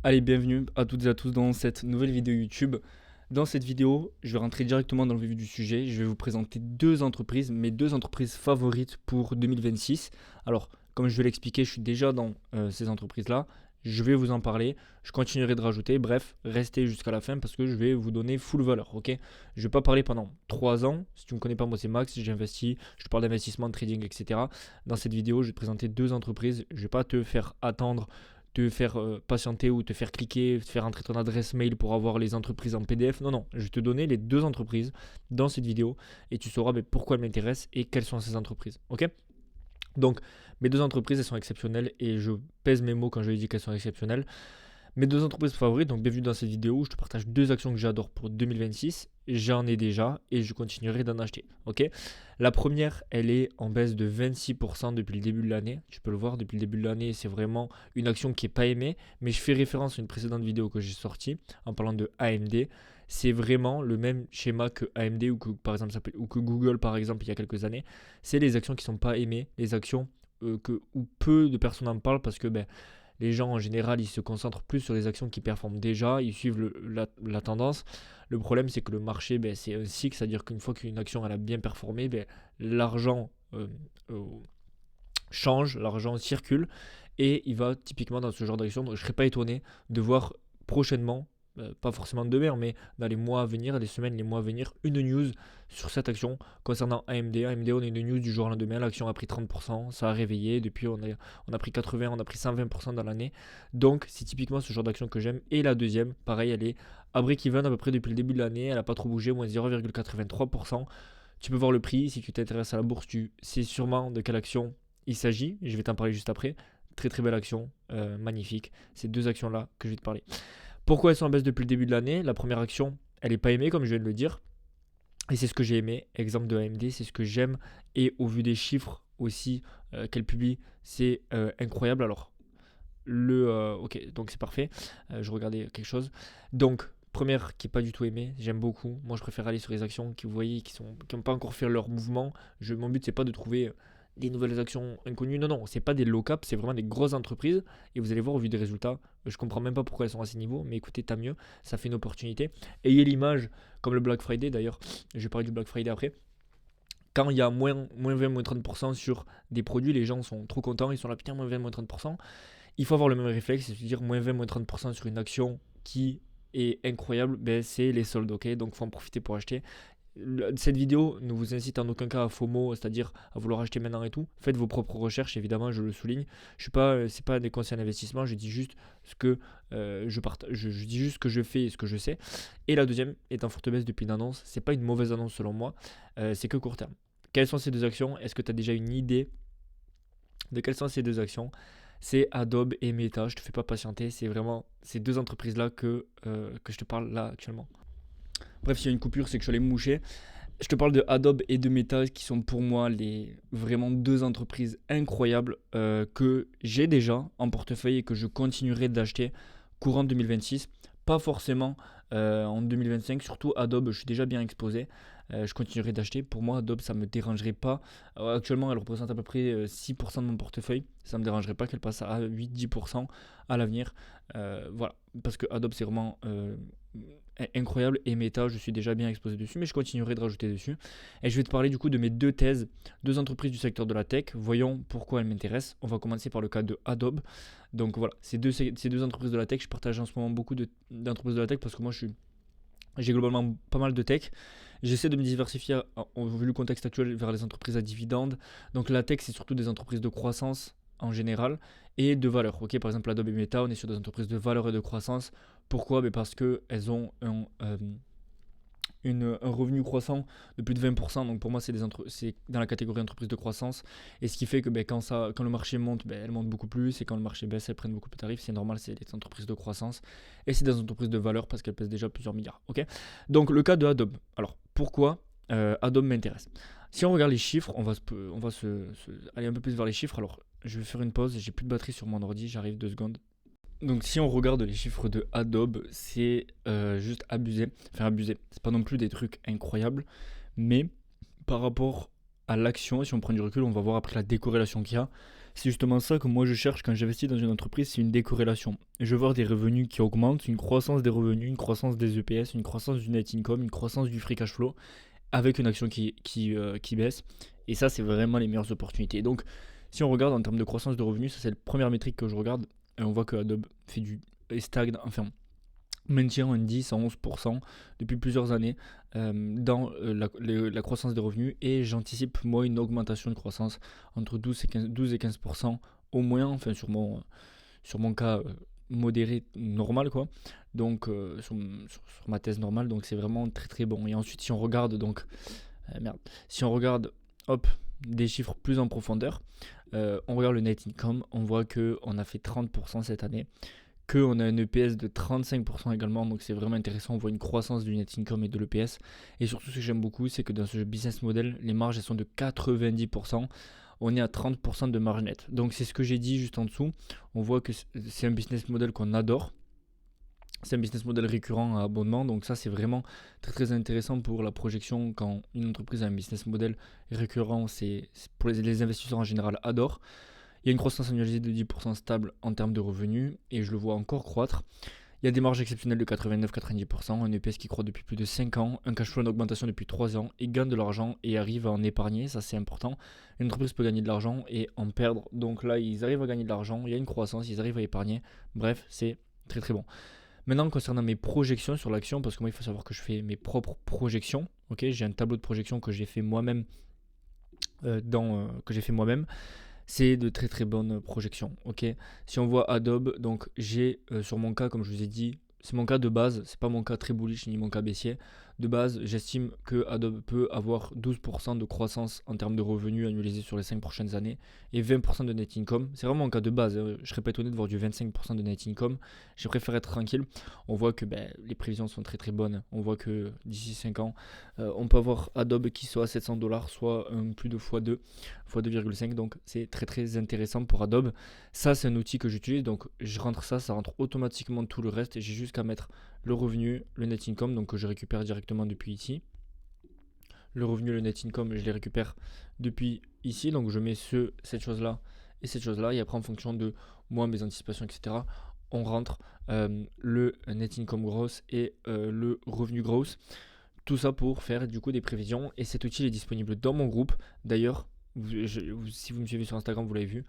Allez, bienvenue à toutes et à tous dans cette nouvelle vidéo YouTube. Dans cette vidéo, je vais rentrer directement dans le vif du sujet. Je vais vous présenter deux entreprises, mes deux entreprises favorites pour 2026. Alors, comme je vais l'expliquer, je suis déjà dans ces entreprises-là. Je vais vous en parler. Je continuerai de rajouter. Bref, restez jusqu'à la fin parce que je vais vous donner full valeur. Ok. Je ne vais pas parler pendant 3 ans. Si tu ne me connais pas, moi c'est Max. J'ai investi. Je te parle d'investissement, de trading, etc. Dans cette vidéo, je vais te présenter deux entreprises. Je ne vais pas te faire attendre, te faire patienter ou te faire cliquer, te faire entrer ton adresse mail pour avoir les entreprises en PDF. Non, non, je vais te donner les deux entreprises dans cette vidéo et tu sauras pourquoi elles m'intéressent et quelles sont ces entreprises. Ok. Donc, mes deux entreprises, elles sont exceptionnelles et je pèse mes mots quand je dis qu'elles sont exceptionnelles. Mes deux entreprises favorites, donc bienvenue dans cette vidéo où je te partage deux actions que j'adore pour 2026. J'en ai déjà et je continuerai d'en acheter. Ok. La première, elle est en baisse de 26% depuis le début de l'année. Tu peux le voir, depuis le début de l'année, c'est vraiment une action qui n'est pas aimée. Mais je fais référence à une précédente vidéo que j'ai sortie en parlant de AMD. C'est vraiment le même schéma que AMD ou que, par exemple, ou que Google, par exemple, il y a quelques années. C'est les actions qui ne sont pas aimées, les actions où peu de personnes en parlent parce que les gens en général ils se concentrent plus sur les actions qui performent déjà, ils suivent la tendance. Le problème c'est que le marché c'est un cycle, c'est-à-dire qu'une fois qu'une action elle a bien performé, l'argent euh, change, l'argent circule et il va typiquement dans ce genre d'action. Donc je ne serais pas étonné de voir prochainement, pas forcément demain, mais dans les mois à venir, les semaines, les mois à venir, une news sur cette action concernant AMD. AMD, on a une news du jour au lendemain, l'action a pris 30%, ça a réveillé, depuis on a pris 80, on a pris 120% dans l'année. Donc c'est typiquement ce genre d'action que j'aime. Et la deuxième, pareil, elle est à break-even à peu près depuis le début de l'année, elle n'a pas trop bougé, moins 0,83%. Tu peux voir le prix, si tu t'intéresses à la bourse, tu sais sûrement de quelle action il s'agit, je vais t'en parler juste après. Très très belle action, magnifique. Ces deux actions-là que je vais te parler. Pourquoi elles sont en baisse depuis le début de l'année? La première action, elle n'est pas aimée comme je viens de le dire. Et c'est ce que j'ai aimé. Exemple de AMD, c'est ce que j'aime. Et au vu des chiffres aussi qu'elle publie, c'est incroyable. Alors, ok, donc c'est parfait. Je regardais quelque chose. Donc, première qui n'est pas du tout aimée, j'aime beaucoup. Moi, je préfère aller sur les actions qui, vous voyez, qui n'ont pas encore fait leur mouvement. Mon but, c'est pas de trouver des nouvelles actions inconnues. Non, non, c'est pas des low cap, c'est vraiment des grosses entreprises. Et vous allez voir au vu des résultats, je comprends même pas pourquoi elles sont à ces niveaux, mais écoutez, tant mieux, ça fait une opportunité. Ayez l'image, comme le Black Friday d'ailleurs, je vais parler du Black Friday après. Quand il y a moins 20, moins 30% sur des produits, les gens sont trop contents, ils sont là, putain, moins 20, moins 30%. Il faut avoir le même réflexe, c'est-à-dire moins 20, moins 30% sur une action qui est incroyable, c'est les soldes, ok. Donc il faut en profiter pour acheter. Cette vidéo ne vous incite en aucun cas à FOMO, c'est-à-dire à vouloir acheter maintenant et tout. Faites vos propres recherches, évidemment, je le souligne. C'est pas des conseils d'investissement, je dis juste ce que je partage, je dis juste ce que je fais et ce que je sais. Et la deuxième est en forte baisse depuis une annonce. C'est pas une mauvaise annonce selon moi, c'est que court terme. Quelles sont ces deux actions? Est-ce que tu as déjà une idée de quelles sont ces deux actions? C'est Adobe et Meta. Je te fais pas patienter, c'est vraiment ces deux entreprises-là que je te parle là actuellement. Bref, s'il y a une coupure, c'est que je suis allé me moucher. Je te parle de Adobe et de Meta qui sont pour moi vraiment deux entreprises incroyables que j'ai déjà en portefeuille et que je continuerai d'acheter courant 2026. Pas forcément en 2025, surtout Adobe, je suis déjà bien exposé. Je continuerai d'acheter. Pour moi, Adobe, ça ne me dérangerait pas. Actuellement, elle représente à peu près 6% de mon portefeuille. Ça ne me dérangerait pas qu'elle passe à 8-10% à l'avenir. Voilà, parce que Adobe, c'est vraiment incroyable. Et Meta, je suis déjà bien exposé dessus, mais je continuerai de rajouter dessus. Et je vais te parler du coup de mes deux thèses, deux entreprises du secteur de la tech. Voyons pourquoi elles m'intéressent. On va commencer par le cas de Adobe. Donc voilà, ces deux entreprises de la tech, je partage en ce moment beaucoup d'entreprises de la tech parce que moi, j'ai globalement pas mal de tech. J'essaie de me diversifier, vu le contexte actuel, vers les entreprises à dividendes. Donc la tech, c'est surtout des entreprises de croissance en général et de valeur. Ok, par exemple, Adobe et Meta, on est sur des entreprises de valeur et de croissance. Pourquoi? Parce qu'elles ont un revenu croissant de plus de 20%. Donc pour moi, c'est dans la catégorie entreprise de croissance. Et ce qui fait que quand le marché monte, elles montent beaucoup plus. Et quand le marché baisse, elles prennent beaucoup plus de tarifs. C'est normal, c'est des entreprises de croissance. Et c'est des entreprises de valeur parce qu'elles pèsent déjà plusieurs milliards. Ok. Donc le cas de Adobe. Alors pourquoi Adobe m'intéresse? Si on regarde les chiffres, on va aller un peu plus vers les chiffres. Alors je vais faire une pause. J'ai plus de batterie sur mon ordi. J'arrive 2 secondes. Donc si on regarde les chiffres de Adobe, c'est juste abusé. Enfin abusé, c'est pas non plus des trucs incroyables, mais par rapport à l'action, si on prend du recul, on va voir après la décorrélation qu'il y a. C'est justement ça que moi je cherche quand j'investis dans une entreprise, c'est une décorrélation. Je veux voir des revenus qui augmentent, une croissance des revenus, une croissance des EPS, une croissance du net income, une croissance du free cash flow, avec une action qui baisse. Et ça, c'est vraiment les meilleures opportunités. Donc, si on regarde en termes de croissance de revenus, ça c'est la première métrique que je regarde. Et on voit que Adobe fait stagne, enfin, maintient un 10 à 11% depuis plusieurs années dans la croissance des revenus. Et j'anticipe, moi, une augmentation de croissance entre 12 et 15% au moins, enfin, sur mon cas modéré normal quoi, donc sur ma thèse normale, donc c'est vraiment très très bon. Et ensuite si on regarde donc si on regarde hop des chiffres plus en profondeur, on regarde le net income, on voit que on a fait 30% cette année, qu'on a un EPS de 35% également, donc c'est vraiment intéressant, on voit une croissance du net income et de l'EPS. Et surtout ce que j'aime beaucoup, c'est que dans ce business model, les marges elles sont de 90%, on est à 30% de marge nette. Donc c'est ce que j'ai dit juste en dessous, on voit que c'est un business model qu'on adore. C'est un business model récurrent à abonnement, donc ça c'est vraiment très très intéressant pour la projection quand une entreprise a un business model récurrent, c'est pour les investisseurs en général adorent. Il y a une croissance annualisée de 10% stable en termes de revenus et je le vois encore croître. Il y a des marges exceptionnelles de 89-90%, un EPS qui croît depuis plus de 5 ans, un cash flow en augmentation depuis 3 ans, et gagne de l'argent et arrive à en épargner, ça c'est important. Une entreprise peut gagner de l'argent et en perdre, donc là ils arrivent à gagner de l'argent, il y a une croissance, ils arrivent à épargner, bref c'est très très bon. Maintenant concernant mes projections sur l'action, parce que moi il faut savoir que je fais mes propres projections, ok, j'ai un tableau de projection que j'ai fait moi-même, c'est de très très bonnes projections. Ok, si on voit Adobe, donc j'ai sur mon cas, comme je vous ai dit, c'est mon cas de base, c'est pas mon cas très bullish ni mon cas baissier. De base, j'estime que Adobe peut avoir 12% de croissance en termes de revenus annualisés sur les 5 prochaines années et 20% de net income. C'est vraiment mon cas de base. Je serais pas étonné de voir du 25% de net income. J'ai préféré être tranquille. On voit que les prévisions sont très très bonnes. On voit que d'ici 5 ans, on peut avoir Adobe qui soit à 700$, soit plus de x2, x2,5. Donc c'est très très intéressant pour Adobe. Ça, c'est un outil que j'utilise. Donc je rentre ça rentre automatiquement tout le reste. Et j'ai juste qu'à mettre le revenu, le net income, donc que je récupère directement depuis ici. Le revenu, le net income, je les récupère depuis ici. Donc je mets cette chose-là et cette chose-là. Et après, en fonction de moi, mes anticipations, etc., on rentre le net income gross et le revenu gross. Tout ça pour faire du coup des prévisions. Et cet outil est disponible dans mon groupe. D'ailleurs, si vous me suivez sur Instagram, vous l'avez vu.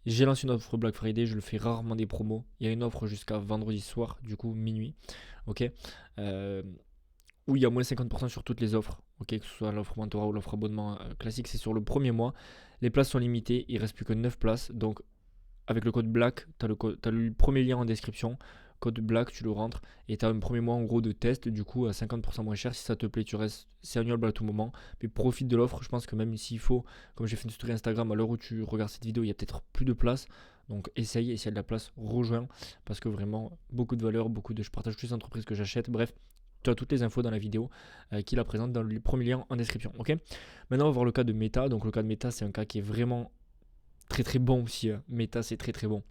J'ai lancé une offre Black Friday, je le fais rarement des promos. Il y a une offre jusqu'à vendredi soir, du coup minuit, ok, où il y a moins 50% sur toutes les offres, ok, que ce soit l'offre mentorat ou l'offre abonnement classique, c'est sur le premier mois. Les places sont limitées, il ne reste plus que 9 places, donc avec le code BLACK, tu as le premier lien en description. Code BLACK, tu le rentres et tu as un premier mois en gros de test, du coup à 50% moins cher. Si ça te plaît, tu restes, c'est annuel à tout moment. Mais profite de l'offre, je pense que même s'il faut, comme j'ai fait une story Instagram, à l'heure où tu regardes cette vidéo, il y a peut-être plus de place. Donc essaye, et s'il y a de la place, rejoins. Parce que vraiment, beaucoup de valeur, je partage toutes les entreprises que j'achète. Bref, tu as toutes les infos dans la vidéo qui la présente dans le premier lien en description. Ok. Maintenant, on va voir le cas de Meta. Donc le cas de Meta, c'est un cas qui est vraiment très très bon aussi. Meta, c'est très très bon.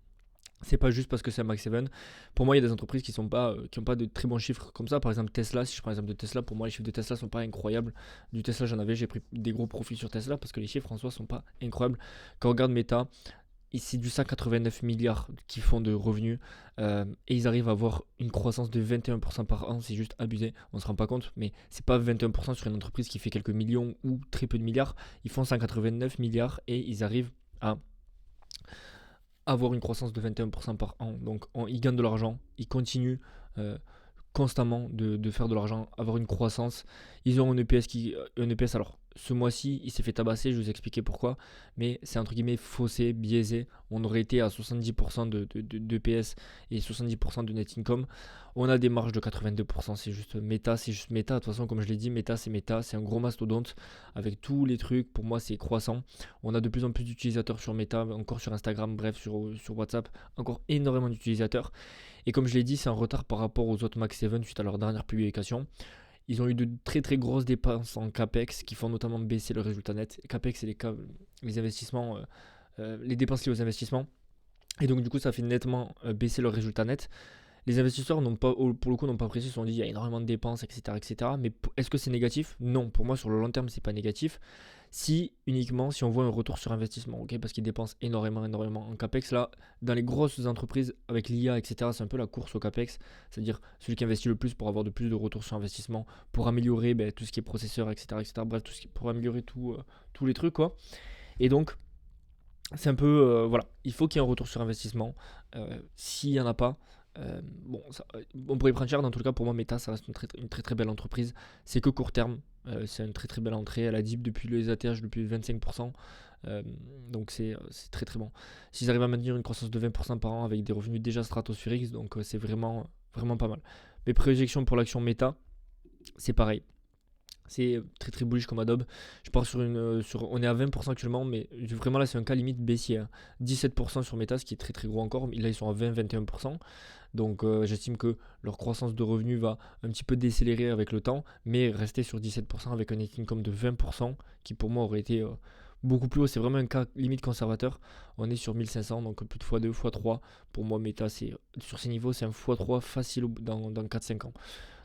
C'est pas juste parce que c'est un Max 7. Pour moi, il y a des entreprises qui n'ont pas de très bons chiffres comme ça. Par exemple, Tesla, si je prends l'exemple de Tesla, pour moi, les chiffres de Tesla sont pas incroyables. Du Tesla, j'ai pris des gros profits sur Tesla parce que les chiffres en soi sont pas incroyables. Quand on regarde Meta, c'est du 189 milliards qui font de revenus et ils arrivent à avoir une croissance de 21% par an. C'est juste abusé, on se rend pas compte, mais c'est pas 21% sur une entreprise qui fait quelques millions ou très peu de milliards. Ils font 189 milliards et ils arrivent à avoir une croissance de 21% par an. Donc ils gagnent de l'argent, ils continuent constamment de faire de l'argent, avoir une croissance. Ils ont un EPS, alors ce mois-ci il s'est fait tabasser, je vais vous expliquer pourquoi, mais c'est entre guillemets faussé, biaisé. On aurait été à 70% de EPS et 70% de net income. On a des marges de 82%, c'est juste Meta. De toute façon, comme je l'ai dit, Meta, c'est un gros mastodonte avec tous les trucs. Pour moi, c'est croissant. On a de plus en plus d'utilisateurs sur Meta, encore sur Instagram, bref, sur WhatsApp, encore énormément d'utilisateurs. Et comme je l'ai dit, c'est en retard par rapport aux autres Max 7 suite à leur dernière publication. Ils ont eu de très très grosses dépenses en CAPEX qui font notamment baisser le résultat net. CAPEX, c'est les investissements, les dépenses liées aux investissements. Et donc du coup, ça fait nettement baisser leur résultat net. Les investisseurs n'ont pas, pour le coup, n'ont pas apprécié, ils se sont dit il y a énormément de dépenses, etc. etc. Mais est-ce que c'est négatif? Non, pour moi, sur le long terme, c'est pas négatif. Si uniquement si on voit un retour sur investissement, ok, parce qu'ils dépensent énormément, énormément en capex. Là, dans les grosses entreprises avec l'IA, etc., c'est un peu la course au capex, c'est-à-dire celui qui investit le plus pour avoir de plus de retours sur investissement, pour améliorer tout ce qui est processeur, etc., etc. Bref, pour améliorer tous les trucs, quoi. Et donc, c'est un peu, voilà, il faut qu'il y ait un retour sur investissement. S'il n'y en a pas, bon, on pourrait prendre cher. Dans tout le cas, pour moi, Meta, ça reste une très très belle entreprise. C'est que court terme. C'est une très très belle entrée. Elle a dip depuis les ATH depuis 25%. Donc c'est très très bon. S'ils arrivent à maintenir une croissance de 20% par an avec des revenus déjà stratosphériques, donc c'est vraiment, vraiment pas mal. Mes projections pour l'action Meta, c'est pareil. C'est très très bullish comme Adobe. Je pars on est à 20% actuellement, mais vraiment là c'est un cas limite baissier, hein. 17% sur Meta, ce qui est très très gros encore. Là ils sont à 20-21%. Donc j'estime que leur croissance de revenus va un petit peu décélérer avec le temps, mais rester sur 17% avec un net income de 20%, qui pour moi aurait été beaucoup plus haut. C'est vraiment un cas limite conservateur. On est sur 1500, donc plus de x2, x3. Pour moi Meta, sur ces niveaux, c'est un x3 facile dans 4-5 ans.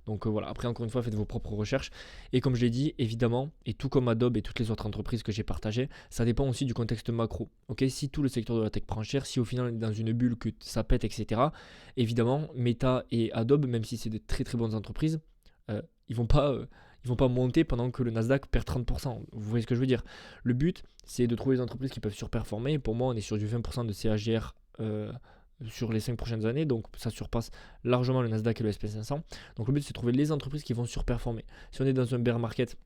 Donc voilà, après encore une fois, faites vos propres recherches. Et comme je l'ai dit, évidemment, et tout comme Adobe et toutes les autres entreprises que j'ai partagées, ça dépend aussi du contexte macro. Ok, si tout le secteur de la tech prend cher, si au final on est dans une bulle que ça pète, etc., évidemment, Meta et Adobe, même si c'est de très très bonnes entreprises, ils vont pas monter pendant que le Nasdaq perd 30%. Vous voyez ce que je veux dire? Le but, c'est de trouver des entreprises qui peuvent surperformer. Et pour moi, on est sur du 20% de CAGR sur les 5 prochaines années, donc ça surpasse largement le Nasdaq et le SP500. Donc le but c'est de trouver les entreprises qui vont surperformer. Si on est dans un bear market,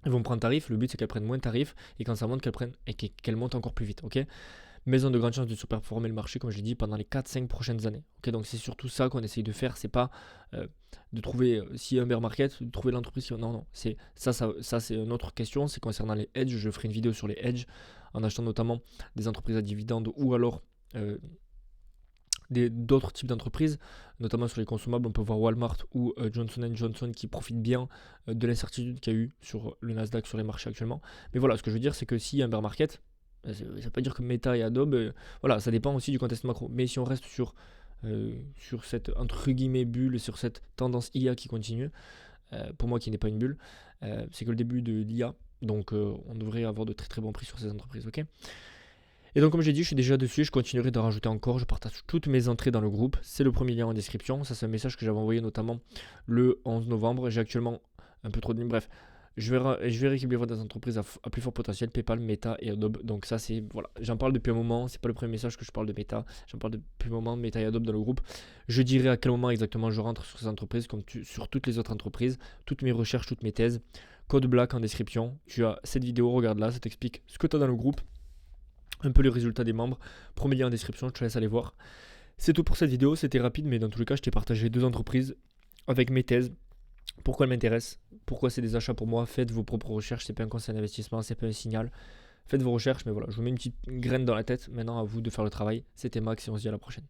elles vont prendre tarif, le but c'est qu'elles prennent moins de tarifs et quand ça monte qu'elles montent encore plus vite, ok. Mais elles ont de grandes chances de surperformer le marché, comme je l'ai dit, pendant les 4-5 prochaines années. Ok, donc c'est surtout ça qu'on essaye de faire, c'est pas de trouver, s'il y a un bear market, de trouver l'entreprise qui... Non, c'est ça c'est une autre question, c'est concernant les hedges. Je ferai une vidéo sur les hedges, en achetant notamment des entreprises à dividendes ou alors d'autres types d'entreprises, notamment sur les consommables. On peut voir Walmart ou Johnson Johnson qui profitent bien de l'incertitude qu'il y a eu sur le Nasdaq, sur les marchés actuellement. Mais voilà, ce que je veux dire, c'est que s'il y a un bear market, ça ne veut pas dire que Meta et Adobe, voilà, ça dépend aussi du contexte macro. Mais si on reste sur cette entre guillemets bulle, sur cette tendance IA qui continue, pour moi qui n'est pas une bulle, c'est que le début de l'IA. Donc on devrait avoir de très très bons prix sur ces entreprises, ok. Et donc comme j'ai dit, je suis déjà dessus, je continuerai d'en rajouter encore, je partage toutes mes entrées dans le groupe, c'est le premier lien en description, ça c'est un message que j'avais envoyé notamment le 11 novembre, j'ai actuellement un peu trop de lignes, bref, je vais rééquilibrer des entreprises à plus fort potentiel, PayPal, Meta et Adobe, donc ça c'est, voilà, j'en parle depuis un moment, c'est pas le premier message que je parle de Meta, j'en parle depuis un moment de Meta et Adobe dans le groupe, je dirai à quel moment exactement je rentre sur ces entreprises, comme sur toutes les autres entreprises, toutes mes recherches, toutes mes thèses, code black en description, tu as cette vidéo, regarde là, ça t'explique ce que tu as dans le groupe, un peu les résultats des membres. Premier lien en description, je te laisse aller voir. C'est tout pour cette vidéo, c'était rapide, mais dans tous les cas, je t'ai partagé 2 entreprises avec mes thèses. Pourquoi elles m'intéressent, pourquoi c'est des achats pour moi. Faites vos propres recherches, c'est pas un conseil d'investissement, c'est pas un signal. Faites vos recherches, mais voilà, je vous mets une petite graine dans la tête. Maintenant, à vous de faire le travail. C'était Max et on se dit à la prochaine.